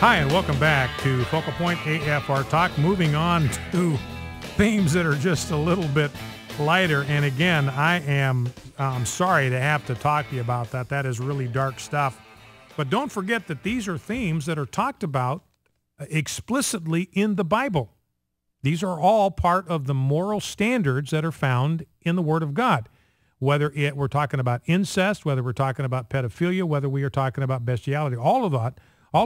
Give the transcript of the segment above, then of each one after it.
Hi, and welcome back to Focal Point AFR Talk. Moving on to themes that are just a little bit lighter. And again, I'm sorry to have to talk to you about that. That is really dark stuff. But don't forget that these are themes that are talked about explicitly in the Bible. These are all part of the moral standards that are found in the Word of God. Whether we're talking about incest, whether we're talking about pedophilia, whether we are talking about bestiality, all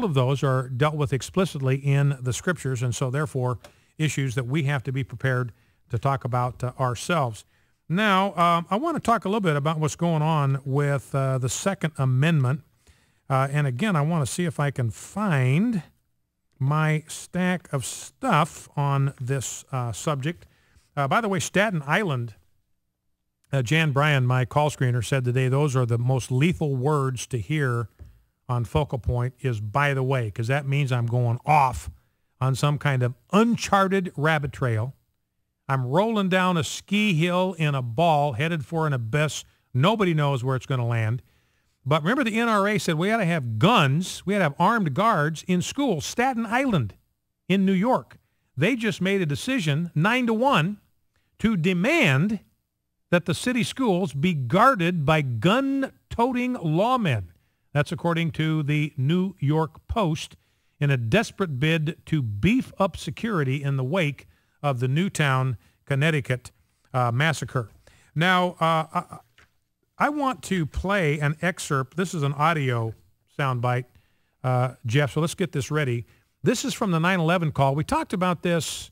of those are dealt with explicitly in the Scriptures, and so therefore issues that we have to be prepared to talk about ourselves. Now, I want to talk a little bit about what's going on with the Second Amendment. And again, I want to see if I can find my stack of stuff on this subject. By the way, Staten Island, Jan Bryan, my call screener, said today those are the most lethal words to hear on Focal Point is "by the way," because that means I'm going off on some kind of uncharted rabbit trail. I'm rolling down a ski hill in a ball headed for an abyss. Nobody knows where it's going to land. But remember, the NRA said we ought to have guns, we ought to have armed guards in schools. Staten Island in New York, they just made a decision 9-1 to demand that the city schools be guarded by gun-toting lawmen. That's according to the New York Post, in a desperate bid to beef up security in the wake of the Newtown, Connecticut massacre. Now, I want to play an excerpt. This is an audio soundbite, Jeff, so let's get this ready. This is from the 9/11 call. We talked about this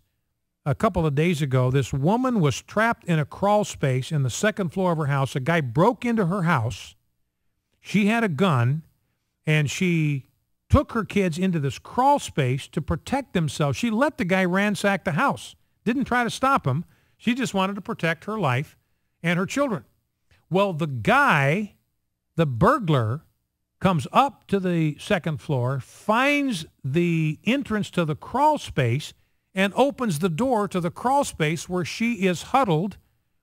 a couple of days ago. This woman was trapped in a crawl space in the second floor of her house. A guy broke into her house. She had a gun, and she took her kids into this crawl space to protect themselves. She let the guy ransack the house, didn't try to stop him. She just wanted to protect her life and her children. Well, the guy, the burglar, comes up to the second floor, finds the entrance to the crawl space, and opens the door to the crawl space where she is huddled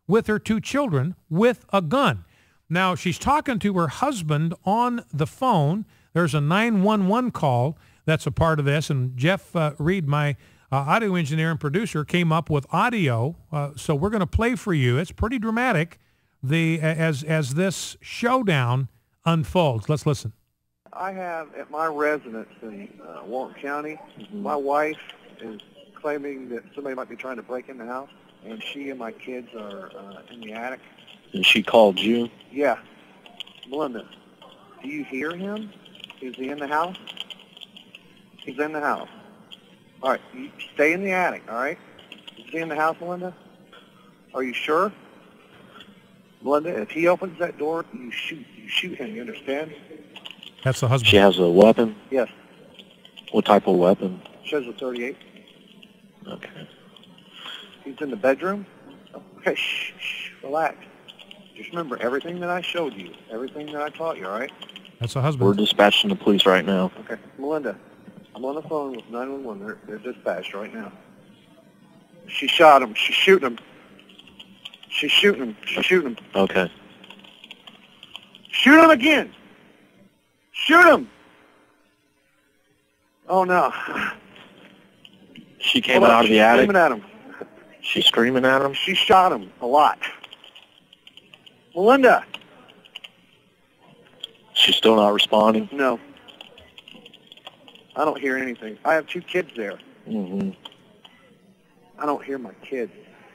with her two children with a gun. Now, she's talking to her husband on the phone. There's a 911 call that's a part of this, and Jeff Reed, my audio engineer and producer, came up with audio, so we're going to play for you. It's pretty dramatic as this showdown unfolds. Let's listen. I have at my residence in Walton County, my wife is claiming that somebody might be trying to break in the house, and she and my kids are in the attic. And she called you? Yeah. Melinda, do you hear him? Is he in the house? He's in the house. All right, you stay in the attic, all right? Is he in the house, Melinda? Are you sure? Melinda, if he opens that door, you shoot him, you understand? That's the husband. She has a weapon? Yes. What type of weapon? She has a 38. Okay. He's in the bedroom? Okay, shh, relax. Just remember everything that I showed you, everything that I taught you, all right? That's the husband. We're dispatching the police right now. Okay. Melinda, I'm on the phone with 911. They're dispatched right now. She shot him. She's shooting him. She's shooting him. She's shooting him. Okay. Shoot him again. Shoot him. Oh, no. She came out of the attic? Screaming at him. She's screaming at him? She shot him a lot. Melinda. She's still not responding? No. I don't hear anything. I have two kids there. Mm-hmm. I don't hear my kids.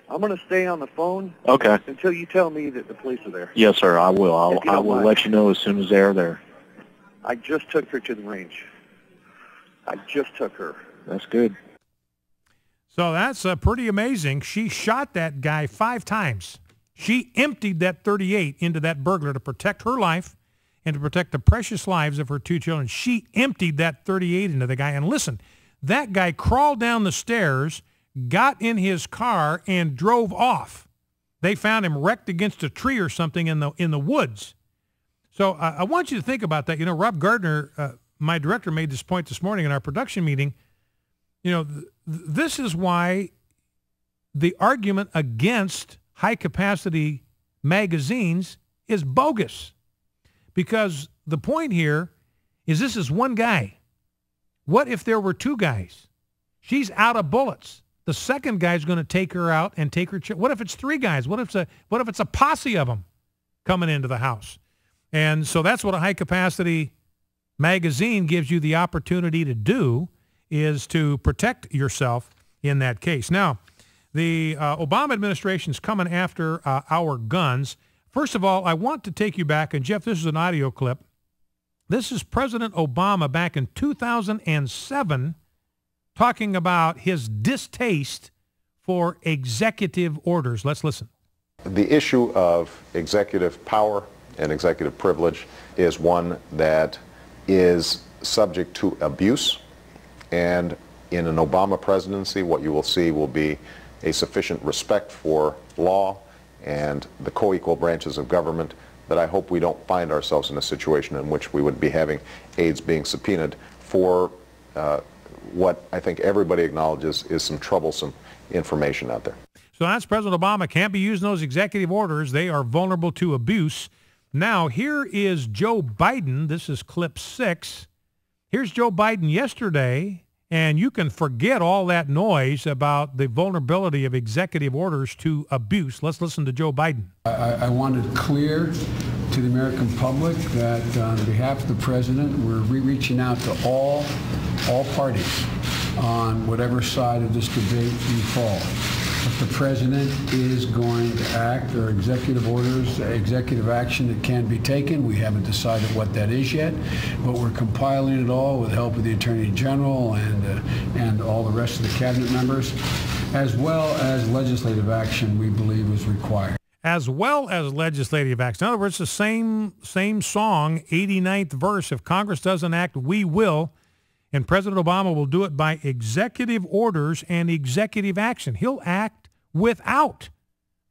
I'm going to stay on the phone Okay. until you tell me that the police are there. Yes, sir, I will. I will mind. let you know as soon as they're there. I just took her to the range. I just took her. That's good. So that's pretty amazing. She shot that guy 5 times. She emptied that 38 into that burglar to protect her life and to protect the precious lives of her two children. She emptied that 38 into the guy. And listen, that guy crawled down the stairs, got in his car, and drove off. They found him wrecked against a tree or something in the woods. So I want you to think about that. You know, Rob Gardner, my director, made this point this morning in our production meeting. You know, this is why the argument against high-capacity magazines is bogus. Because the point here is this is one guy What if there were two guys? She's out of bullets. The second guy's going to take her out and take her. What if it's three guys? What if it's a posse of them coming into the house? And so that's what a high-capacity magazine gives you the opportunity to do, is to protect yourself in that case. Now, the Obama administration is coming after our guns. First of all, I want to take you back, and Jeff, this is an audio clip. This is President Obama back in 2007 talking about his distaste for executive orders. Let's listen. The issue of executive power and executive privilege is one that is subject to abuse, and in an Obama presidency, what you will see will be a sufficient respect for law and the co-equal branches of government that I hope we don't find ourselves in a situation in which we would be having aides being subpoenaed for what I think everybody acknowledges is some troublesome information out there. So that's President Obama. Can't be using those executive orders. They are vulnerable to abuse. Now, here is Joe Biden. This is clip 6. Here's Joe Biden yesterday, and you can forget all that noise about the vulnerability of executive orders to abuse. Let's listen to Joe Biden. I wanted clear to the American public that on behalf of the president, we're reaching out to all parties on whatever side of this debate you fall. If the president is going to act, or executive orders, executive action that can be taken, we haven't decided what that is yet, but we're compiling it all with help of the Attorney General and all the rest of the cabinet members, as well as legislative action we believe is required. As well as legislative action. In other words, the same song, 89th verse. If Congress doesn't act, we will. And President Obama will do it by executive orders and executive action. He'll act without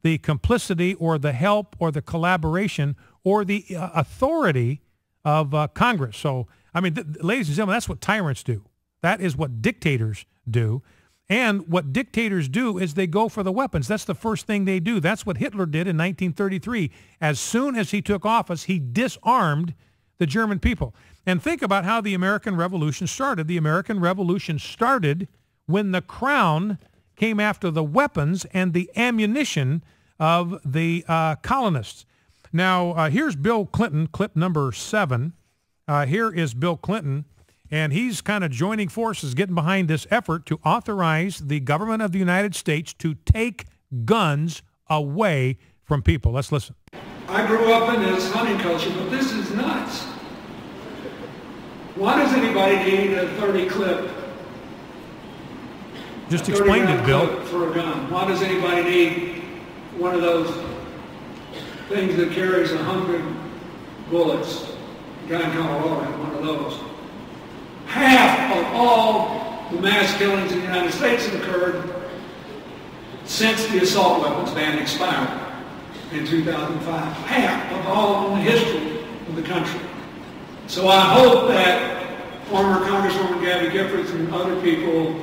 the complicity or the help or the collaboration or the authority of Congress. So, I mean, ladies and gentlemen, that's what tyrants do. That is what dictators do. And what dictators do is they go for the weapons. That's the first thing they do. That's what Hitler did in 1933. As soon as he took office, he disarmed the German people. And think about how the American Revolution started. The American Revolution started when the crown came after the weapons and the ammunition of the colonists. Now, here's Bill Clinton, clip number 7. Here is Bill Clinton, and he's kind of joining forces, getting behind this effort to authorize the government of the United States to take guns away from people. Let's listen. I grew up in this hunting culture, but this is nuts. Why does anybody need a 30 clip? Just explained it, Bill. For a gun. Why does anybody need one of those things that carries 100 bullets? A guy in Colorado had one of those. Half of all the mass killings in the United States have occurred since the assault weapons ban expired in 2005. Half of all in the history of the country. So I hope that former Congresswoman Gabby Giffords and other people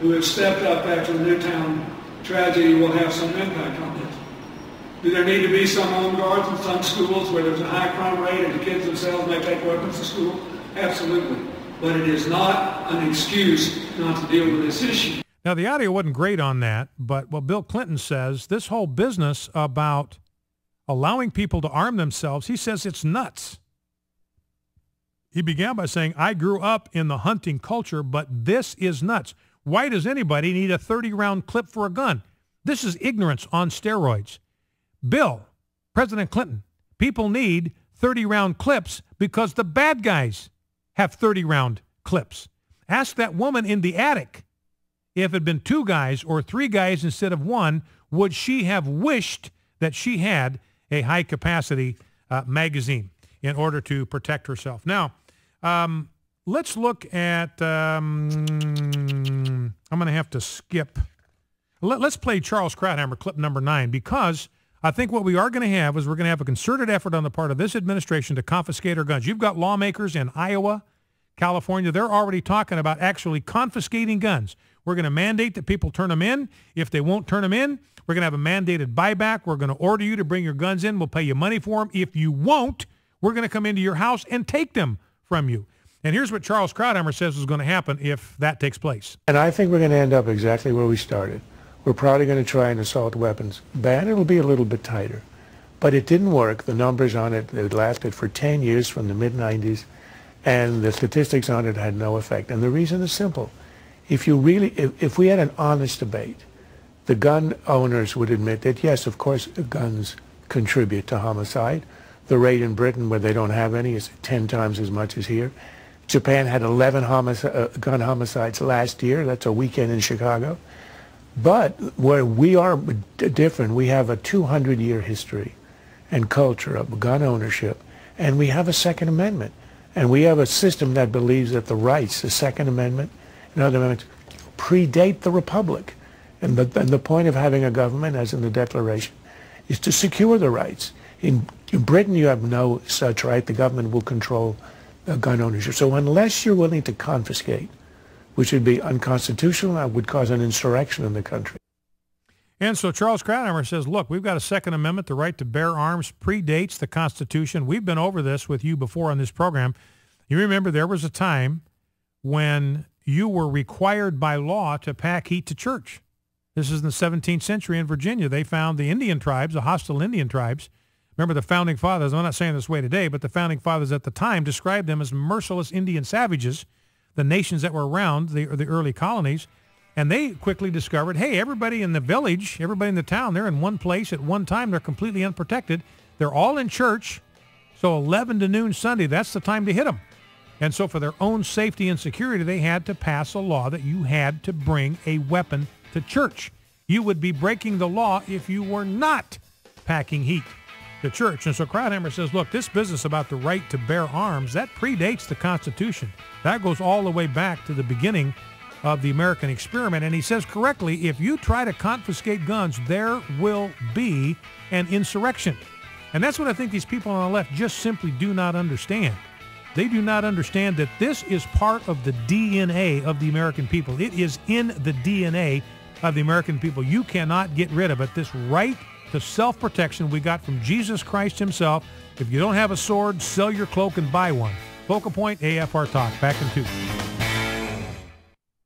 who have stepped up after the Newtown tragedy will have some impact on this. Do there need to be some home guards in some schools where there's a high crime rate and the kids themselves may take weapons to school? Absolutely. But it is not an excuse not to deal with this issue. Now, the audio wasn't great on that, but what Bill Clinton says, this whole business about allowing people to arm themselves, he says it's nuts. He began by saying, I grew up in the hunting culture, but this is nuts. Why does anybody need a 30-round clip for a gun? This is ignorance on steroids. Bill, President Clinton, people need 30-round clips because the bad guys have 30-round clips. Ask that woman in the attic if it had been 2 guys or 3 guys instead of 1, would she have wished that she had a high-capacity magazine in order to protect herself? Now, let's look at, I'm going to have to skip. Let's play Charles Krauthammer, clip number 9, because I think what we are going to have is we're going to have a concerted effort on the part of this administration to confiscate our guns. You've got lawmakers in Iowa, California. They're already talking about actually confiscating guns. We're going to mandate that people turn them in. If they won't turn them in, we're going to have a mandated buyback. We're going to order you to bring your guns in. We'll pay you money for them. If you won't, we're going to come into your house and take them from you. And here's what Charles Krauthammer says is going to happen if that takes place. And I think we're going to end up exactly where we started. We're probably going to try an assault weapons ban. It'll be a little bit tighter. But it didn't work. The numbers on it lasted for 10 years from the mid-'90s, and the statistics on it had no effect. And the reason is simple. If we had an honest debate, the gun owners would admit that, yes, of course, guns contribute to homicide. The rate in Britain, where they don't have any, is 10 times as much as here. Japan had 11 gun homicides last year. That's a weekend in Chicago. But where we are different, we have a 200-year history and culture of gun ownership, and we have a Second Amendment. And we have a system that believes that the rights, the Second Amendment and other amendments, predate the Republic. And the point of having a government, as in the Declaration, is to secure the rights. In Britain, you have no such right. The government will control gun ownership. So unless you're willing to confiscate, which would be unconstitutional, that would cause an insurrection in the country. And so Charles Krauthammer says, look, we've got a Second Amendment. The right to bear arms predates the Constitution. We've been over this with you before on this program. You remember there was a time when you were required by law to pack heat to church. This is in the 17th century in Virginia. They found the Indian tribes, the hostile Indian tribes. Remember the founding fathers, I'm not saying this way today, but the founding fathers at the time described them as merciless Indian savages, the nations that were around, the early colonies. And they quickly discovered, hey, everybody in the village, everybody in the town, they're in one place at one time. They're completely unprotected. They're all in church. So 11 to noon Sunday, that's the time to hit them. And so for their own safety and security, they had to pass a law that you had to bring a weapon to church. You would be breaking the law if you were not packing heat to church. And so Krauthammer says, look, this business about the right to bear arms, that predates the Constitution. That goes all the way back to the beginning of the American experiment. And he says correctly, if you try to confiscate guns, there will be an insurrection. And that's what I think these people on the left just simply do not understand. They do not understand that this is part of the DNA of the American people. It is in the DNA of the American people. You cannot get rid of it. This right to self-protection we got from Jesus Christ himself. If you don't have a sword, sell your cloak and buy one. Focal Point, AFR Talk. Back in 2.